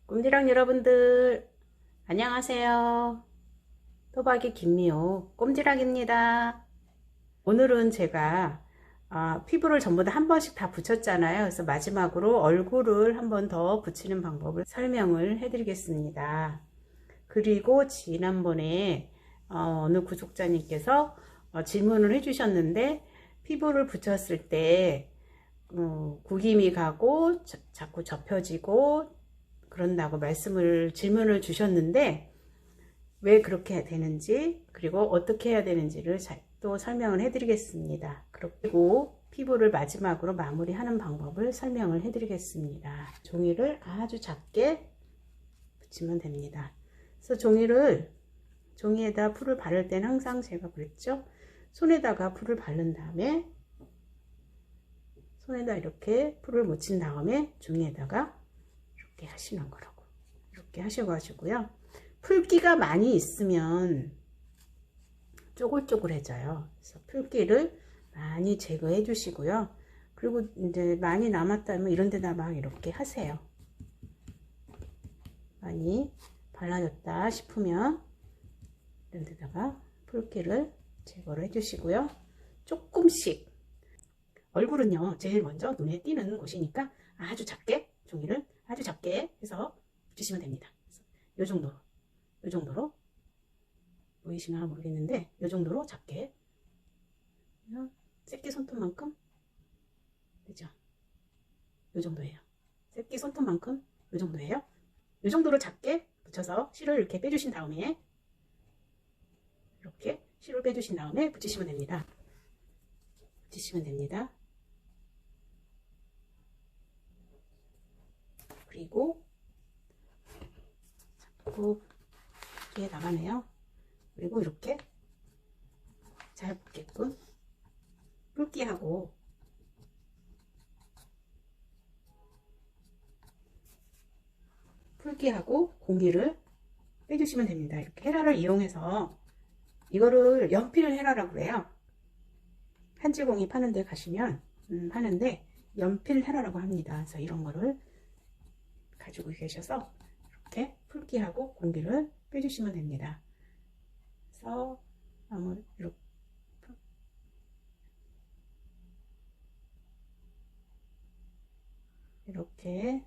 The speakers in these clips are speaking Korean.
꼼지랑 여러분들 안녕하세요. 토박이 김미호 꼼지락입니다. 오늘은 제가 피부를 전부 다 한 번씩 다 붙였잖아요. 그래서 마지막으로 얼굴을 한 번 더 붙이는 방법을 설명을 해드리겠습니다. 그리고 지난번에 어느 구독자님께서 질문을 해주셨는데, 피부를 붙였을 때 구김이 가고 자꾸 접혀지고 그런다고 질문을 주셨는데, 왜 그렇게 되는지, 그리고 어떻게 해야 되는지를 또 설명을 해드리겠습니다. 그리고 피부를 마지막으로 마무리하는 방법을 설명을 해드리겠습니다. 종이를 아주 작게 붙이면 됩니다. 그래서 종이에다 풀을 바를 때는 항상 제가 그랬죠. 손에다가 풀을 바른 다음에, 손에다 이렇게 풀을 묻힌 다음에 종이에다가 이렇게 하시는 거라고. 이렇게 하셔가지고요. 풀기가 많이 있으면 쪼글쪼글해져요. 그래서 풀기를 많이 제거해 주시고요. 그리고 이제 많이 남았다면 이런 데다 막 이렇게 하세요. 많이 발라졌다 싶으면 이런 데다가 풀기를 제거를 해 주시고요. 조금씩, 얼굴은요 제일 먼저 눈에 띄는 곳이니까 아주 작게, 종이를 아주 작게 해서 붙이시면 됩니다. 이 정도로, 이 정도로 보이시나 모르겠는데, 이 정도로 작게, 새끼 손톱만큼 되죠. 이 정도예요. 새끼 손톱만큼 이 정도예요. 이 정도로 작게 붙여서 실을 이렇게 빼주신 다음에, 이렇게 실을 빼주신 다음에 붙이시면 됩니다. 붙이시면 됩니다. 그리고 자꾸 뒤에 나가네요. 그리고 이렇게 잘 붙게끔 풀기하고 공기를 빼주시면 됩니다. 이렇게 헤라를 이용해서, 이거를 연필 헤라라고 그래요. 한지공이 파는 데 가시면 하는데, 연필 헤라라고 합니다. 그래서 이런 거를 가지고 계셔서 이렇게 풀기하고 공기를 빼주시면 됩니다. 그래서 이렇게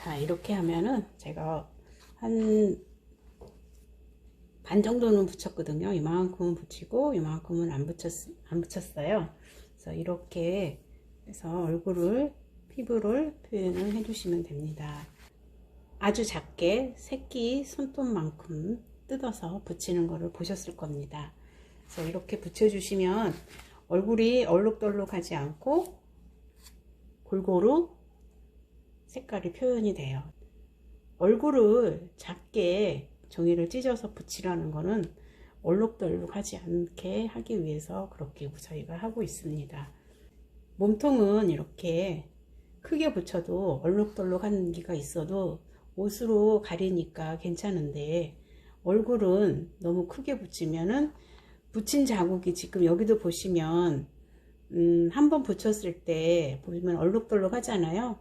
자, 이렇게 하면은 제가 한 반 정도는 붙였거든요. 이만큼은 붙이고 이만큼은 안 붙였어요. 그래서 이렇게 해서 피부를 표현을 해주시면 됩니다. 아주 작게 새끼 손톱만큼 뜯어서 붙이는 거를 보셨을 겁니다. 그래서 이렇게 붙여주시면 얼굴이 얼룩덜룩하지 않고 골고루 색깔이 표현이 돼요. 얼굴을 작게 종이를 찢어서 붙이라는 거는 얼룩덜룩하지 않게 하기 위해서 그렇게 저희가 하고 있습니다. 몸통은 이렇게 크게 붙여도 얼룩덜룩한 기가 있어도 옷으로 가리니까 괜찮은데, 얼굴은 너무 크게 붙이면은 붙인 자국이 지금 여기도 보시면 한번 붙였을 때 보시면 얼룩덜룩 하잖아요.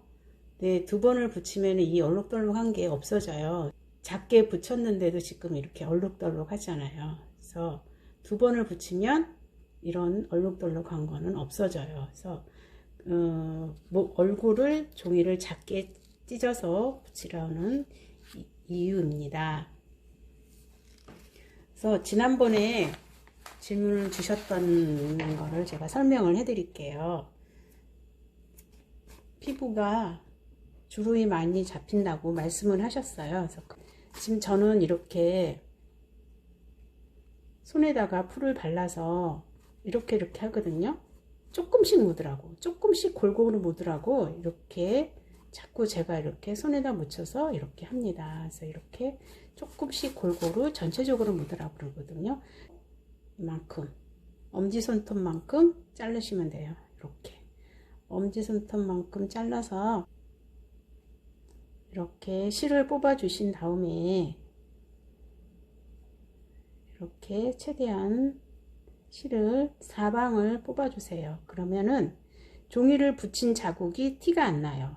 네, 두 번을 붙이면 이 얼룩덜룩한 게 없어져요. 작게 붙였는데도 지금 이렇게 얼룩덜룩 하잖아요. 그래서 두 번을 붙이면 이런 얼룩덜룩한 거는 없어져요. 그래서 얼굴을 종이를 작게 찢어서 붙이라는 이유입니다. 그래서 지난번에 질문을 주셨던 거를 제가 설명을 해 드릴게요. 피부가 주름이 많이 잡힌다고 말씀을 하셨어요. 그래서 지금 저는 이렇게 손에다가 풀을 발라서 이렇게 하거든요. 조금씩 묻으라고, 조금씩 골고루 묻으라고 이렇게 자꾸 제가 이렇게 손에다 묻혀서 이렇게 합니다. 그래서 이렇게 조금씩 골고루 전체적으로 묻으라고 그러거든요. 이만큼 엄지손톱만큼 자르시면 돼요. 이렇게 엄지손톱만큼 잘라서 이렇게 실을 뽑아 주신 다음에 이렇게 최대한 실을 사방을 뽑아 주세요. 그러면은 종이를 붙인 자국이 티가 안 나요.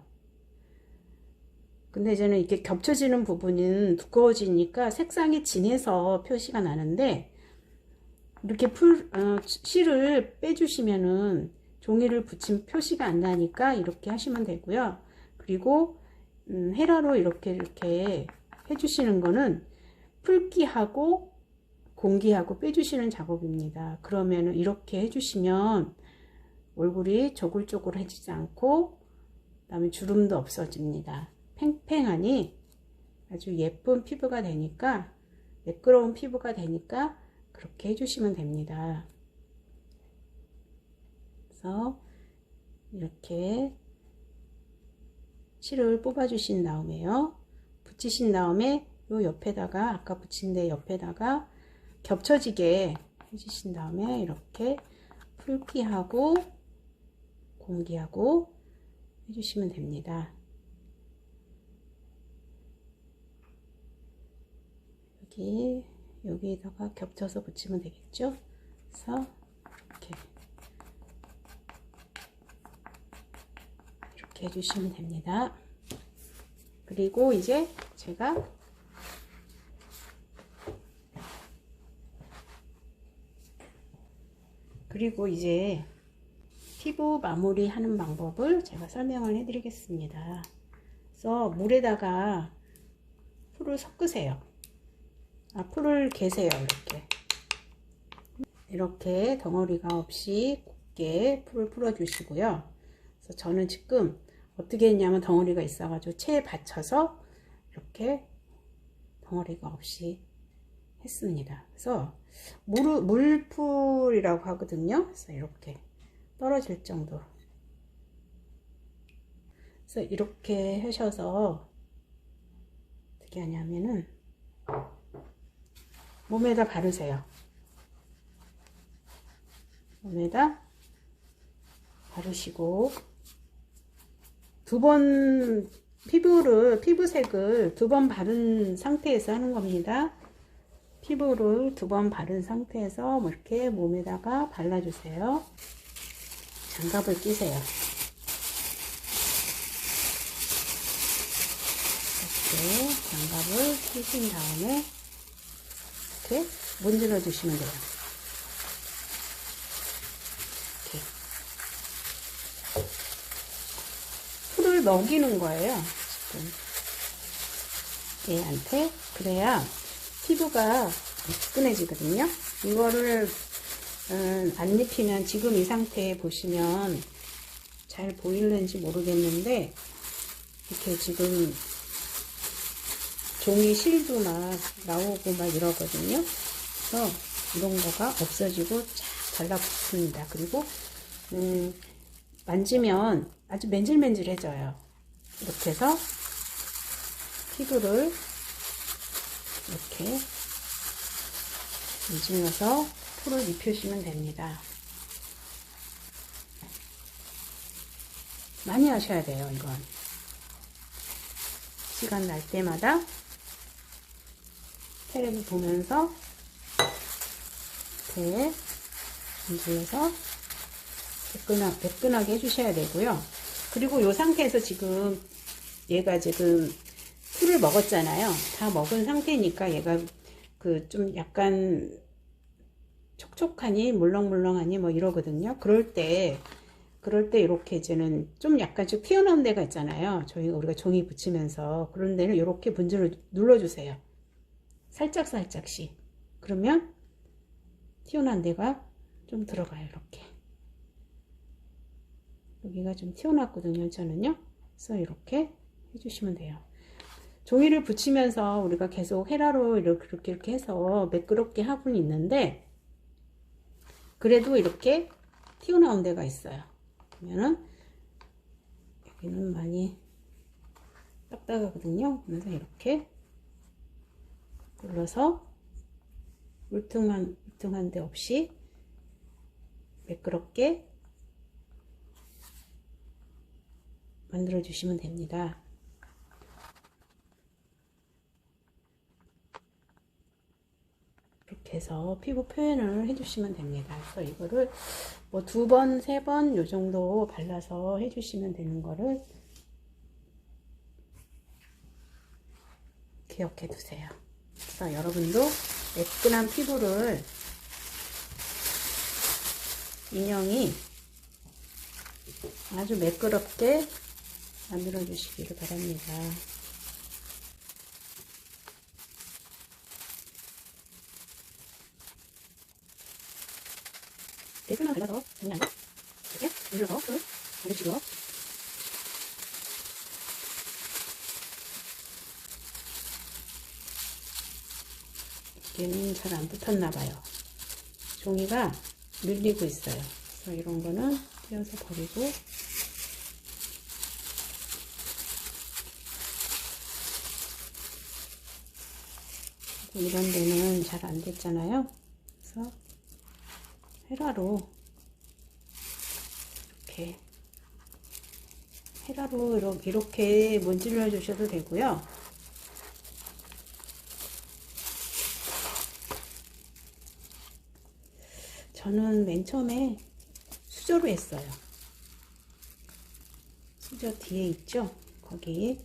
근데 저는 이렇게 겹쳐지는 부분은 두꺼워지니까 색상이 진해서 표시가 나는데, 이렇게 실을 빼주시면은 종이를 붙인 표시가 안 나니까 이렇게 하시면 되고요. 그리고 헤라로 이렇게 해주시는 거는 풀기하고 공기하고 빼주시는 작업입니다. 그러면 이렇게 해주시면 얼굴이 조글조글해지지 않고 그다음에 주름도 없어집니다. 팽팽하니 아주 예쁜 피부가 되니까, 매끄러운 피부가 되니까 그렇게 해주시면 됩니다. 그래서 이렇게 실을 뽑아 주신 다음에요, 붙이신 다음에 요 옆에다가 아까 붙인 데 옆에다가 겹쳐지게 해주신 다음에 이렇게 풀기하고 공기하고 해주시면 됩니다. 여기에다가 겹쳐서 붙이면 되겠죠. 그래서 이렇게 해주시면 됩니다. 그리고 이제 제가 피부 마무리 하는 방법을 제가 설명을 해 드리겠습니다. 그래서 물에다가 풀을 섞으세요. 풀을 개세요. 이렇게 덩어리가 없이 곱게 풀을 풀어 주시고요. 그래서 저는 지금 어떻게 했냐면 덩어리가 있어 가지고 체에 받쳐서 이렇게 덩어리가 없이 했습니다. 그래서 물풀이라고 하거든요. 그래서 이렇게 떨어질 정도로. 그래서 이렇게 하셔서 어떻게 하냐면은 몸에다 바르세요. 몸에다 바르시고 피부색을 두 번 바른 상태에서 하는 겁니다. 피부를 두 번 바른 상태에서 이렇게 몸에다가 발라주세요. 장갑을 끼세요. 이렇게 장갑을 끼신 다음에 이렇게 문질러 주시면 돼요. 이렇게 풀을 먹이는 거예요. 지금 얘한테. 그래야 피부가 매끈해지거든요. 이거를 안 입히면 지금 이 상태에 보시면 잘 보이는지 모르겠는데 이렇게 지금 종이 실도 막 나오고 막 이러거든요. 그래서 이런 거가 없어지고 쫙 달라붙습니다. 그리고 만지면 아주 맨질맨질해져요. 이렇게 해서 피부를 이렇게 문질러서 풀을 입히시면 됩니다. 많이 하셔야 돼요. 이건 시간 날 때마다 테레비 보면서 이렇게 문질러서 매끈하게 해주셔야 되고요. 그리고 이 상태에서 지금 얘가 지금 풀을 먹었잖아요. 다 먹은 상태니까 얘가 그 좀 약간 촉촉하니 물렁물렁하니 뭐 이러거든요. 그럴 때 이렇게 이제는 좀 약간씩 튀어나온 데가 있잖아요. 우리가 종이 붙이면서 그런 데는 이렇게 분질을 눌러주세요. 살짝씩. 그러면 튀어나온 데가 좀 들어가요. 이렇게 여기가 좀 튀어나왔거든요. 저는요. 그래서 이렇게 해주시면 돼요. 종이를 붙이면서 우리가 계속 헤라로 이렇게 해서 매끄럽게 하고는 있는데 그래도 이렇게 튀어나온 데가 있어요. 그러면은 여기는 많이 딱딱하거든요. 그래서 이렇게 눌러서 울퉁한 데 없이 매끄럽게 만들어 주시면 됩니다. 이렇게 해서 피부 표현을 해주시면 됩니다. 그래서 이거를 뭐 2번, 3번 요 정도 발라서 해주시면 되는 거를 기억해 두세요. 그래서 여러분도 매끈한 피부를 인형이 아주 매끄럽게 만들어 주시기를 바랍니다. 대표만 발라서 그냥 이렇게 눌러서 풀을 올려주고 이게는 잘 안 붙었나봐요. 종이가 밀리고 있어요. 그래서 이런 거는 떼어서 버리고 이런 데는 잘 안 됐잖아요. 그래서 헤라로 이렇게 문질러 주셔도 되고요. 저는 맨 처음에 수저로 했어요. 수저 뒤에 있죠? 거기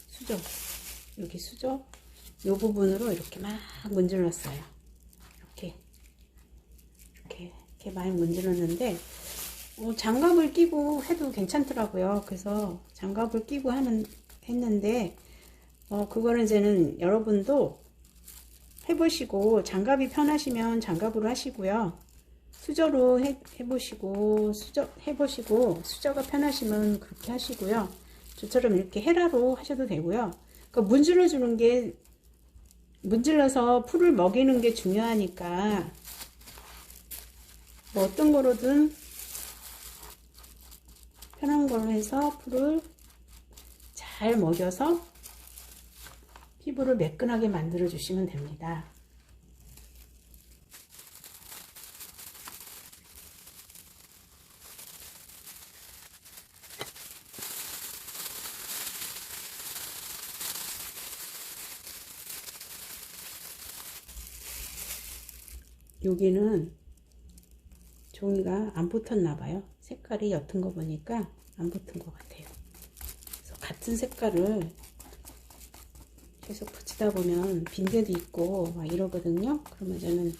수저, 여기 수저 요 부분으로 이렇게 막 문질렀어요. 이렇게 많이 문질렀는데 장갑을 끼고 해도 괜찮더라고요. 그래서 장갑을 끼고 했는데 그거는 이제는 여러분도 해보시고 장갑이 편하시면 장갑으로 하시고요. 수저로 해보시고 수저가 편하시면 그렇게 하시고요. 저처럼 이렇게 헤라로 하셔도 되고요. 그러니까 문질러 주는 게 문질러서 풀을 먹이는 게 중요하니까 뭐 어떤 거로든 편한 걸로 해서 풀을 잘 먹여서 피부를 매끈하게 만들어 주시면 됩니다. 여기는 종이가 안 붙었나 봐요. 색깔이 옅은 거 보니까 안 붙은 것 같아요. 그래서 같은 색깔을 계속 붙이다 보면 빈데도 있고 막 이러거든요. 그러면 저는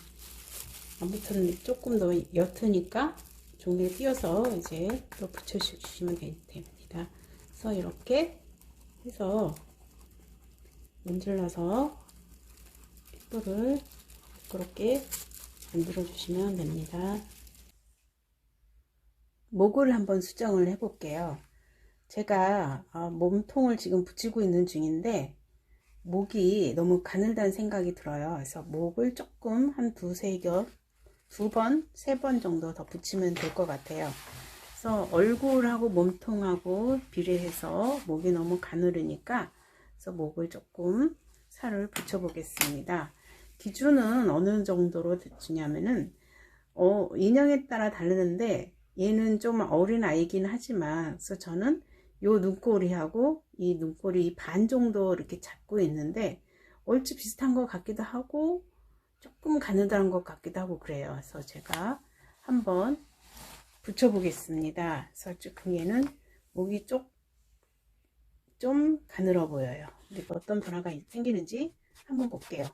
안 붙은 조금 더 옅으니까 종이에 띄어서 이제 또 붙여주시면 됩니다. 그래서 이렇게 해서 문질러서 핏불을 부끄럽게 만들어 주시면 됩니다. 목을 한번 수정을 해 볼게요. 제가 몸통을 지금 붙이고 있는 중인데 목이 너무 가늘다는 생각이 들어요. 그래서 목을 조금 한 두세 겹, 두 번, 세 번 정도 더 붙이면 될 것 같아요. 그래서 얼굴하고 몸통하고 비례해서 목이 너무 가늘으니까 그래서 목을 조금 살을 붙여 보겠습니다. 기준은 어느 정도로 주냐면은 인형에 따라 다르는데 얘는 좀 어린 아이긴 하지만 그래서 저는 요 눈꼬리하고 이 눈꼬리 반 정도 이렇게 잡고 있는데 얼추 비슷한 것 같기도 하고 조금 가느다란 것 같기도 하고 그래요. 그래서 제가 한번 붙여 보겠습니다. 그래서 조금 얘는 목이 좀 가늘어 보여요. 근데 어떤 변화가 생기는지 한번 볼게요.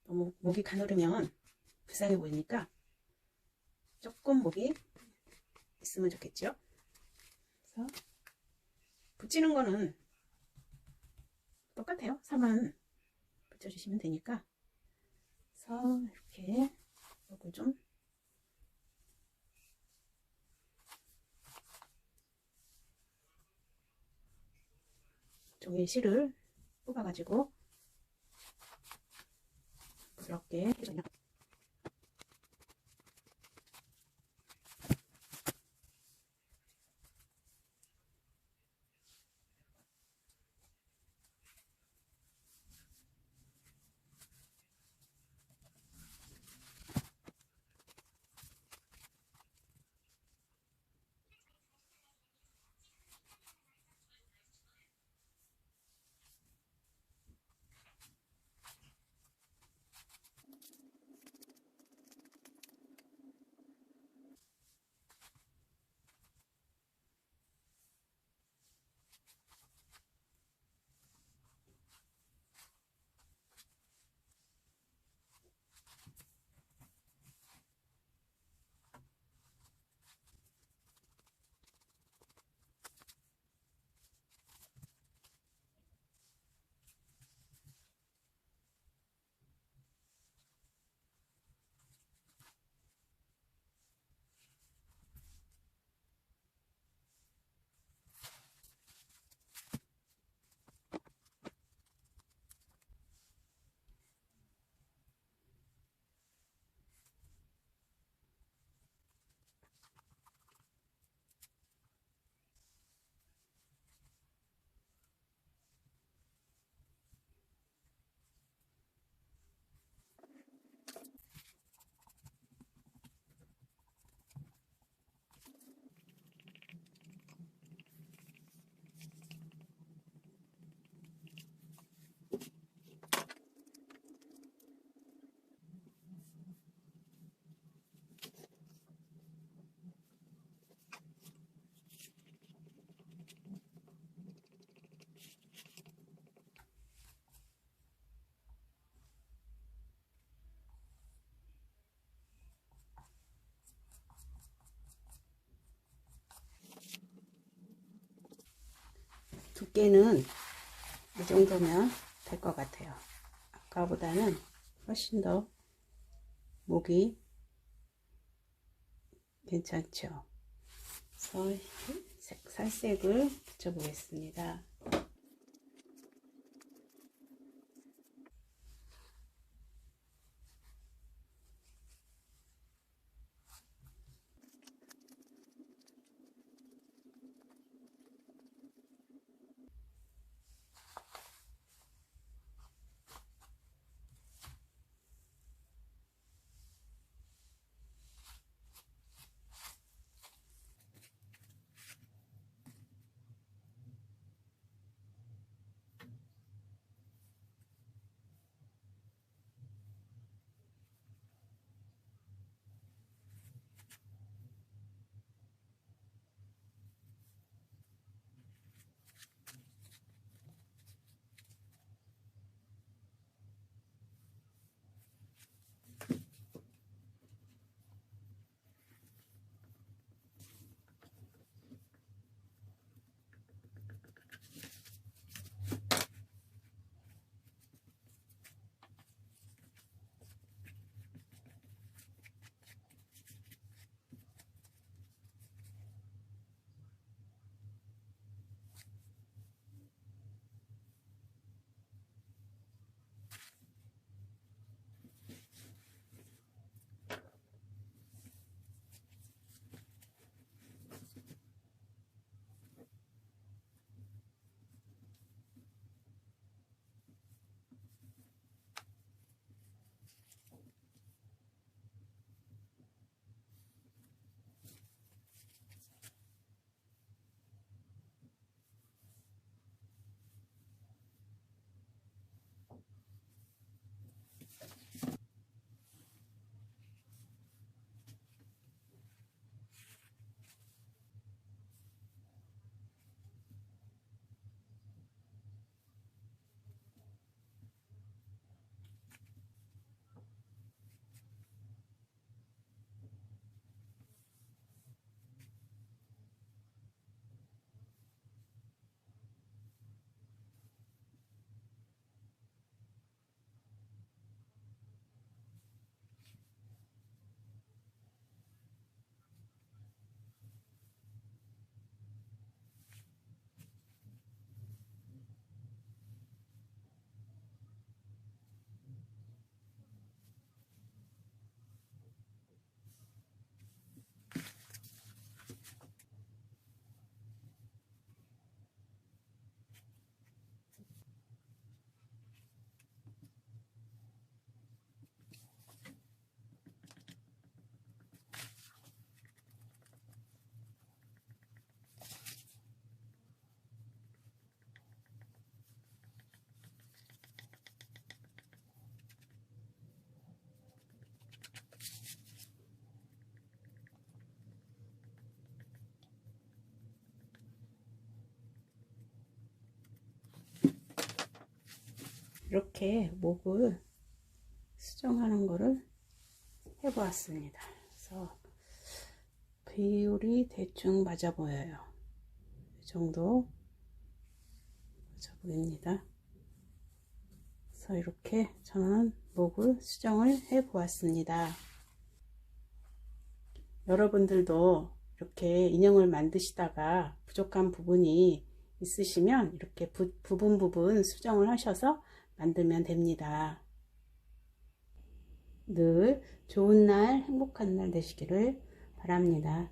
너무 목이 가늘으면 불쌍해 보이니까 조금 목이 있으면 좋겠죠. 그래서 붙이는 거는 똑같아요. 3은 붙여주시면 되니까. 그래서 이렇게 목을 좀 종이 실을 뽑아가지고 부드럽게 해줘요. 두께는 이 정도면 될 것 같아요. 아까보다는 훨씬 더 목이 괜찮죠. 그래서 살색을 붙여보겠습니다. 이렇게 목을 수정하는 거를 해보았습니다. 그래서 비율이 대충 맞아 보여요. 이 정도 맞아 보입니다. 그래서 이렇게 저는 목을 수정을 해 보았습니다. 여러분들도 이렇게 인형을 만드시다가 부족한 부분이 있으시면 이렇게 부분 수정을 하셔서 만들면 됩니다. 늘 좋은 날, 행복한 날 되시기를 바랍니다.